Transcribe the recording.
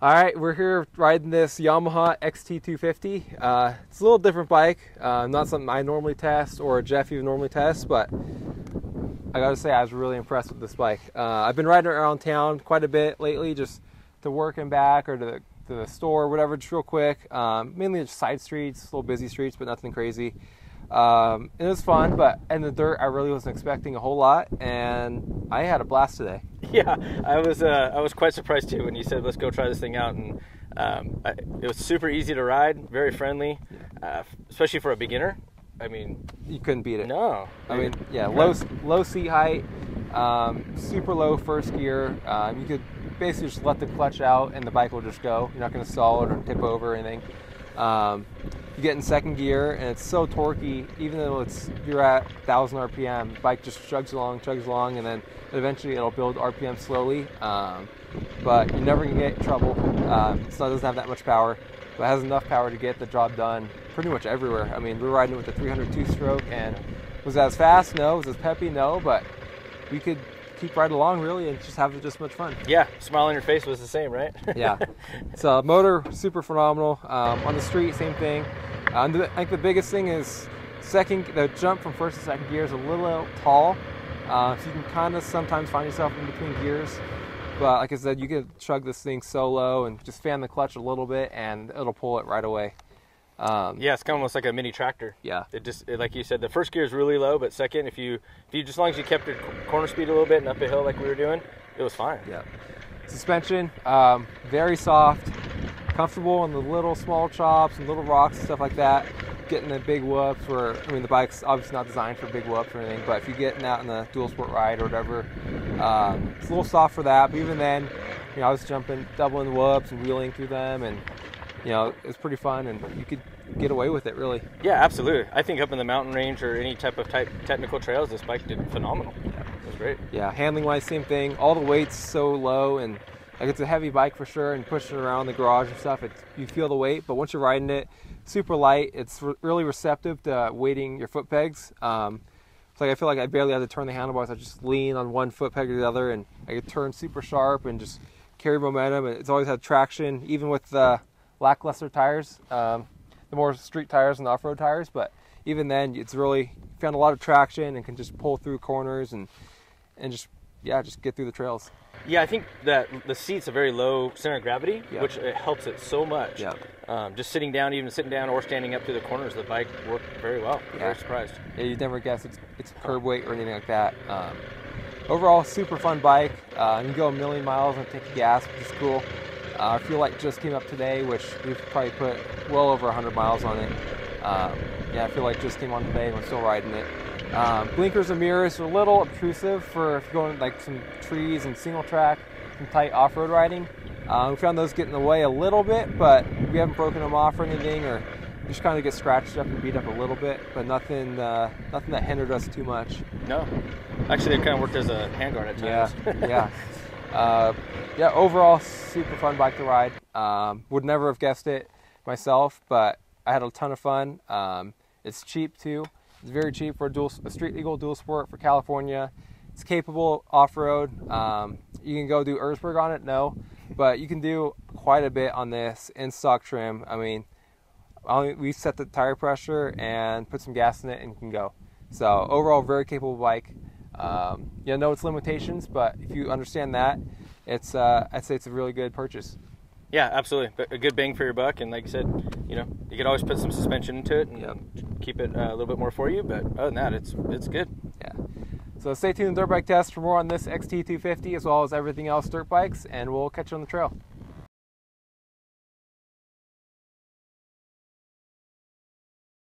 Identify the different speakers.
Speaker 1: All right, we're here riding this Yamaha XT250. It's a little different bike, not something I normally test or Jeff even normally tests, but I gotta say I was really impressed with this bike. I've been riding it around town quite a bit lately, just to work and back or to the store, whatever, just real quick. Mainly just side streets, little busy streets, but nothing crazy. It was fun, but in the dirt I really wasn't expecting a whole lot, and I had a blast today.
Speaker 2: Yeah, I was quite surprised too when you said let's go try this thing out, and it was super easy to ride, very friendly, especially for a beginner. I mean,
Speaker 1: you couldn't beat it.
Speaker 2: No,
Speaker 1: I mean, yeah, low seat height, super low first gear. You could basically just let the clutch out and the bike will just go. You're not going to stall it or tip over or anything. You get in second gear and it's so torquey, even though you're at 1,000 RPM, the bike just chugs along, and then eventually it'll build RPM slowly. But you're never going to get in trouble. It doesn't have that much power, but it has enough power to get the job done pretty much everywhere. I mean, we're riding it with a 302 stroke, and was that as fast? No. Was it as peppy? No. But we could keep riding along really and just have just much fun.
Speaker 2: Yeah, smile on your face was the same, right?
Speaker 1: Yeah. So motor, super phenomenal. On the street, same thing. I think the biggest thing is the jump from first to second gear is a little tall. So you can kind of sometimes find yourself in between gears. But like I said, you can chug this thing so low and just fan the clutch a little bit and it'll pull it right away.
Speaker 2: Yeah, it's kind of almost like a mini tractor.
Speaker 1: Yeah.
Speaker 2: Like you said, the first gear is really low, but second, if you just as long as you kept your corner speed a little bit and up a hill like we were doing, it was fine.
Speaker 1: Yeah. Suspension, very soft, comfortable on the little small chops and little rocks and stuff like that. Getting the big whoops the bike's obviously not designed for big whoops or anything, but if you're getting out in a dual sport ride or whatever, it's a little soft for that. But even then, I was doubling the whoops and wheeling through them, and it's pretty fun, and you could get away with it, really.
Speaker 2: Yeah, absolutely. I think up in the mountain range or any type of technical trails, this bike did phenomenal. Yeah. It was great.
Speaker 1: Yeah, handling-wise, same thing. All the weight's so low, and it's a heavy bike for sure, and pushing it around the garage and stuff, you feel the weight, but once you're riding it, super light. It's really receptive to weighting your foot pegs. It's like I feel like I barely had to turn the handlebars. I just lean on one foot peg or the other, and I could turn super sharp and just carry momentum. And it's always had traction, even with the lackluster tires, the more street tires and the off-road tires. But even then, it's really found a lot of traction and can just pull through corners and just get through the trails.
Speaker 2: Yeah, I think that the seat's a very low center of gravity, which it helps it so much.
Speaker 1: Yeah.
Speaker 2: Just sitting down or standing up through the corners, the bike worked very well.
Speaker 1: Yeah.
Speaker 2: Very surprised.
Speaker 1: Yeah, you'd never guess it's curb weight or anything like that. Overall, super fun bike. You can go 1,000,000 miles and take the gas, which is cool. Our fuel light just came up today, which we've probably put well over 100 miles on it. Yeah, I feel like just came on today and we're still riding it. Blinkers and mirrors are a little obtrusive for if you're going like some trees and single track, some tight off-road riding. We found those get in the way a little bit, but we haven't broken them off or anything, or just kind of get scratched up and beat up a little bit, but nothing that hindered us too much.
Speaker 2: No, actually, it kind of worked as a handguard at times.
Speaker 1: Yeah. Overall, super fun bike to ride. Would never have guessed it myself, but I had a ton of fun. It's cheap too. It's very cheap for a street legal dual sport for California. It's capable off-road. You can go do Erzberg on it, no, but you can do quite a bit on this in stock trim. I mean, we set the tire pressure and put some gas in it and you can go. So overall, very capable bike. Know its limitations, but if you understand that, I'd say it's a really good purchase.
Speaker 2: Yeah, absolutely. A good bang for your buck, and like you said, you could always put some suspension into it and keep it a little bit more for you. But other than that, it's good.
Speaker 1: Yeah. So stay tuned to Dirt Bike Test for more on this XT250 as well as everything else dirt bikes, and we'll catch you on the trail.